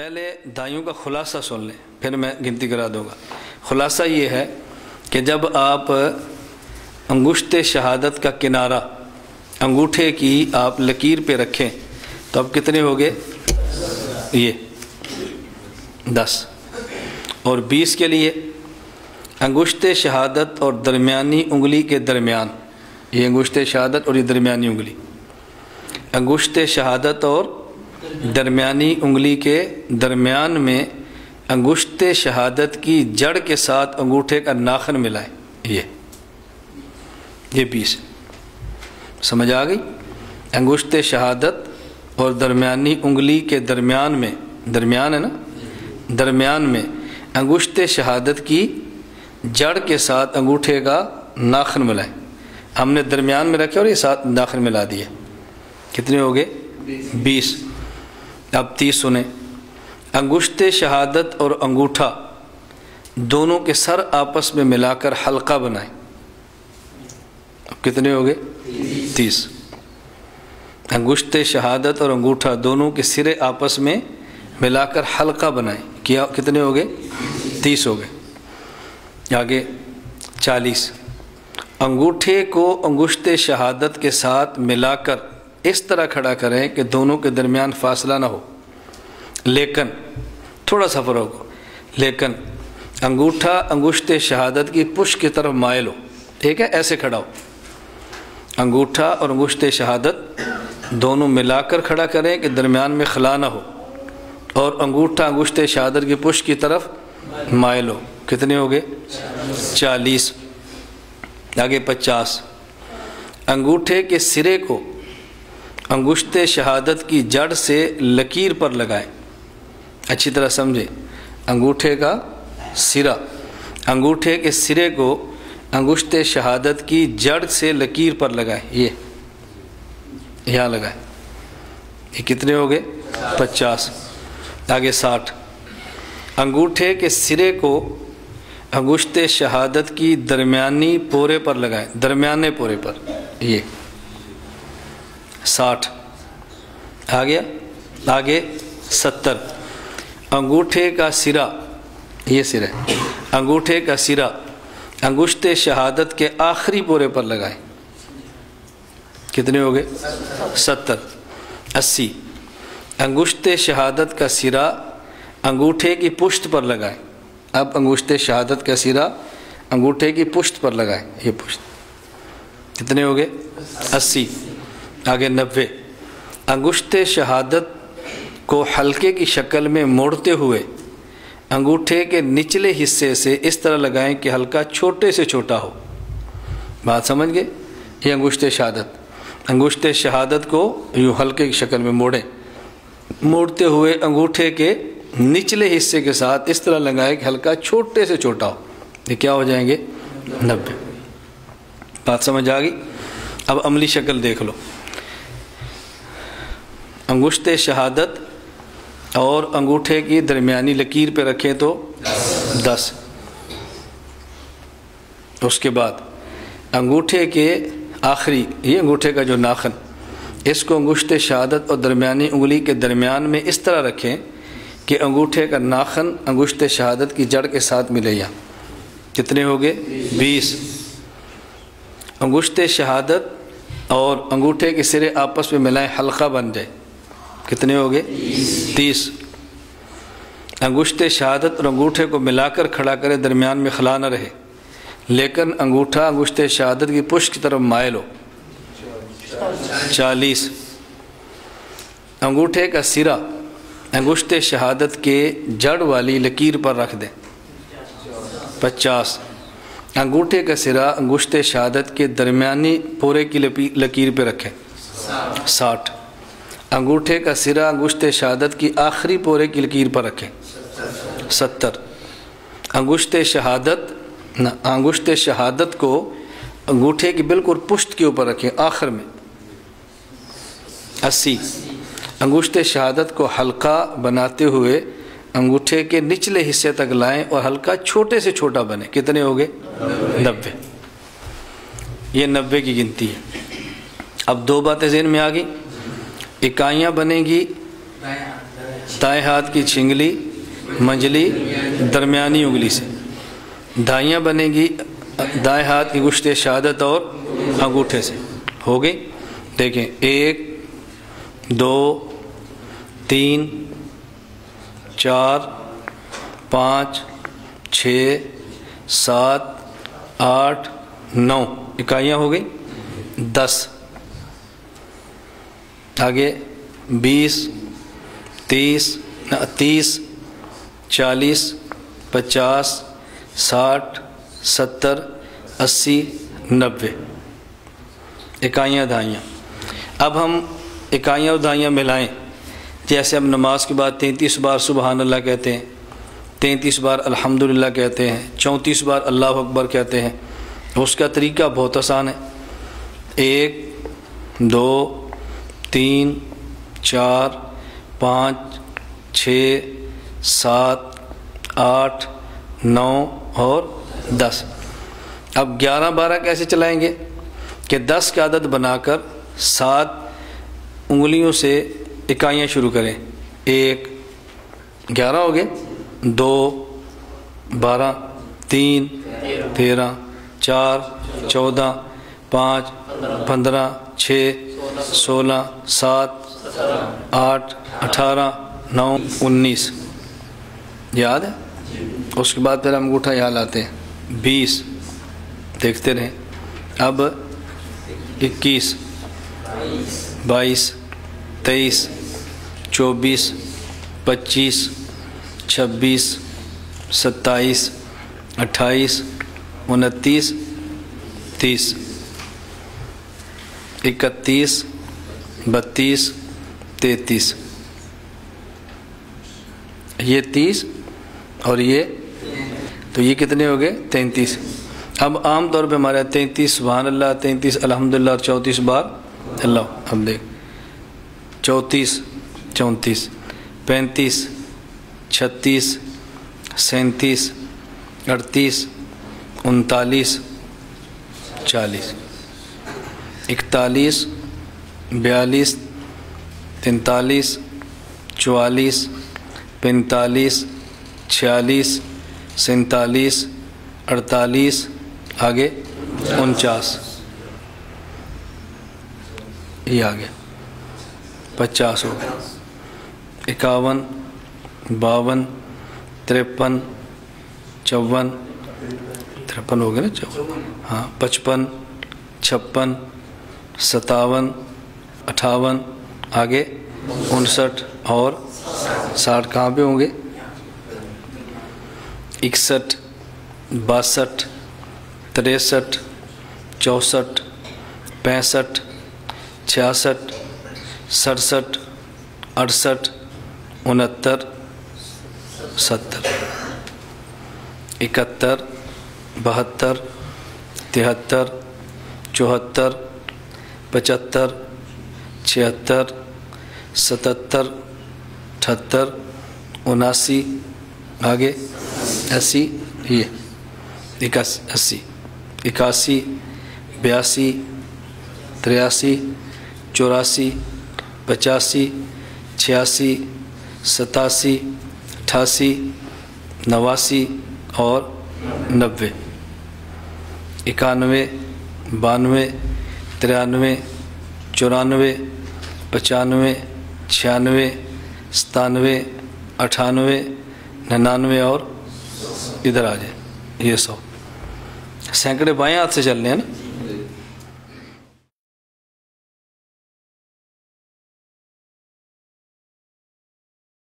پہلے دائیوں کا خلاصہ سن لیں پھر میں گنتی کرا دوں گا۔ خلاصہ یہ ہے کہ جب آپ انگشت شہادت کا کنارہ انگوٹھے کی آپ لکیر پہ رکھیں تو اب کتنے ہو گئے؟ یہ 10 اور 20 کے لیے انگشت شہادت اور درمیانی انگلی کے درمیان، یہ انگشت شہادت اور یہ درمیانی انگلی، انگشت شہادت اور درمیانی انگلی کے درمیان میں انگشت شہادت کی جڑ کے ساتھ انگوٹھے کا ناخن ملائیں، یہ 20 سمجھ آ گئی؟ انگشت شہادت اور درمیانی انگلی کے درمیان میں، درمیان ہے نا، درمیان میں انگشت شہادت کی جڑ کے ساتھ انگوٹھے کا ناخن ملائیں۔ ہم نے درمیان میں رکھے اور یہ ساتھ ناخن ملا دیے، کتنے ہو گئے؟ 20۔ اب 30 سنیں، انگشت شہادت اور انگوٹھا دونوں کے سر آپس میں ملا کر حلقہ بنائیں۔ اب کتنے ہو گئے؟ 30۔ انگشت شہادت اور انگوٹھا دونوں کے سرے آپس میں ملا کر حلقہ بنائیں، کیا کتنے ہو گئے؟ 30 ہو گئے۔ آگے 40، انگوٹھے کو انگشت شہادت کے ساتھ ملا کر اس طرح کھڑا کریں کہ دونوں کے درمیان فاصلہ نہ ہو، لیکن تھوڑا سا فرق ہو، لیکن انگوٹھا انگشت شہادت کی پشت کی طرف مائل ہو، ٹھیک ہے؟ ایسے کھڑا ہو، انگوٹھا اور انگشت شہادت دونوں ملا کر کھڑا کریں کہ درمیان میں خلا نہ ہو، اور انگوٹھا انگشت شہادت کی پشت کی طرف مائل ہو۔ کتنے ہو گئے؟ 40۔ آگے 50، انگوٹھے کے سرے کو انگشت شہادت کی جڑ سے لکیر پر لگائیں۔ اچھی طرح سمجھیں، انگوٹھے کا سرا، انگوٹھے کے سرے کو انگشت شہادت کی جڑ سے لکیر پر لگائیں، یہ یہاں لگائیں۔ یہ کتنے ہو گئے؟ 50۔ آگے 60، انگوٹھے کے سرے کو انگشت شہادت کی درمیانی پورے پر لگائیں، درمیانے پورے پر، یہ 60۔ آ گیا؟ آگے 70، انگوٹھے کا سرا، یہ سرا، انگوٹھے کا سرا انگشت شہادت کے آخری پورے پر لگائیں۔ کتنے ہو گئے؟ 70۔ 80، انگشت شہادت کا سرا انگوٹھے کی پشت پر لگائیں۔ اب انگشت شہادت کا سرا انگوٹھے کی پشت پر لگائیں، یہ پشت، کتنے ہو گئے؟ 80۔ آگے 90، انگشت شہادت کو حلقے کی شکل میں موڑتے ہوئے انگوٹھے کے نچلے حصے سے اس طرح لگائیں کہ حلقہ چھوٹے سے چھوٹا ہو۔ بات سمجھ گئے؟ یہ انگشت شہادت، انگشت شہادت کو یوں حلقے کی شکل میں موڑیں، موڑتے ہوئے انگوٹھے کے نچلے حصے کے ساتھ اس طرح لگائیں کہ حلقہ چھوٹے سے چھوٹا ہو۔ یہ کیا ہو جائیں گے؟ 90۔ بات سمجھ آ گئی؟ اب عملی شکل دیکھ لو، انگشت شہادت اور انگوٹھے کی درمیانی لکیر پہ رکھیں تو 10، اس کے بعد انگوٹھے کے آخری، یہ انگوٹھے کا جو ناخن، اس کو انگشت شہادت اور درمیانی انگلی کے درمیان میں اس طرح رکھیں کہ انگوٹھے کا ناخن انگشت شہادت کی جڑ کے ساتھ ملے۔ یا کتنے ہو گئے؟ 20۔ انگشت شہادت اور انگوٹھے کے سرے آپس میں ملائیں، حلقہ بن جائے، کتنے ہو گئے؟ 30۔ انگشت شہادت اور انگوٹھے کو ملا کر کھڑا کرے، درمیان میں خلا نہ رہے، لیکن انگوٹھا انگشت شہادت کی پشت کی طرف مائل ہو۔ 40۔ انگوٹھے کا سرا انگشت شہادت کے جڑ والی لکیر پر رکھ دیں۔ 50۔ انگوٹھے کا سرا انگشت شہادت کے درمیانی پورے کی لکیر پہ رکھیں۔ 60۔ انگوٹھے کا سرا انگشت شہادت کی آخری پورے کی لکیر پر رکھیں۔ 70۔ انگشت شہادت کو انگوٹھے کی بالکل پشت کے اوپر رکھیں، آخر میں۔ 80۔ انگشت شہادت کو حلقہ بناتے ہوئے انگوٹھے کے نچلے حصے تک لائیں اور حلقہ چھوٹے سے چھوٹا بنے۔ کتنے ہو گئے؟ 90۔ یہ 90 کی گنتی ہے۔ اب دو باتیں ذہن میں آ گئی، اکائیاں بنیں گی دائیں ہاتھ کی چھنگلی منجلی درمیانی انگلی سے. دھائیاں بنے گی دائیں ہاتھ کی انگشت شہادت اور انگوٹھے سے. ہو گئی. دیکھیں 1 2 3 4 5 6 7 8 9 اکائیاں ہو گئی. 10 آگے 20 30 40 50 60 70 80 90 اکائیاں دھائیاں. اب ہم اکائیاں اور دھائیاں ملائیں. جیسے ہم نماز کے بعد 33 بار سبحان اللہ کہتے ہیں, 33 بار الحمدللہ کہتے ہیں, 34 بار اللہ اکبر کہتے ہیں. اس کا طریقہ بہت آسان ہے. 1 2 3 4 5 6 7 8 9 اور 10. اب 11 12 کیسے چلائیں گے کہ 10 کا عدد بنا کر 7 انگلیوں سے اکائیاں شروع کریں. 1 11 ہو گئے, 2 12 3 13 4 14 5 15 6 16 7 8 18 9 19 یاد ہے. اس کے بعد پھر ہم انگوٹھا یہاں لاتے ہیں 20 دیکھتے رہیں. اب 21 22 23 24 25 26 27 28 29 30 31 32 33 یہ 30 اور یہ تو یہ کتنے ہو گئے 33. اب عام طور پہ ہمارے 33 سبحان اللہ 33 الحمدللہ اور 34 بار اللہ. اب دیکھ 34 34 35 36 37 38 39 40 41 42 43 44 45 46 47 48 آگے 49 یہ آگے 50 ہو گیا. 51 52 53 54 53 ہو گئے نا 54 ہاں 55 56 57 58 آگے 59 اور 60 کہاں پہ ہوں گے 61 62 63 64 65 66 67 68 69 70 71 72 73 74 75 76 77 78 79 آگے 80 یہ 81 81 82 83 84 85 86 87 88 89 اور 90 91 92 93 94 95 96 97 98 99 اور ادھر آ جائے یہ 100. سینکڑے بائیں ہاتھ سے چل رہے ہیں نا.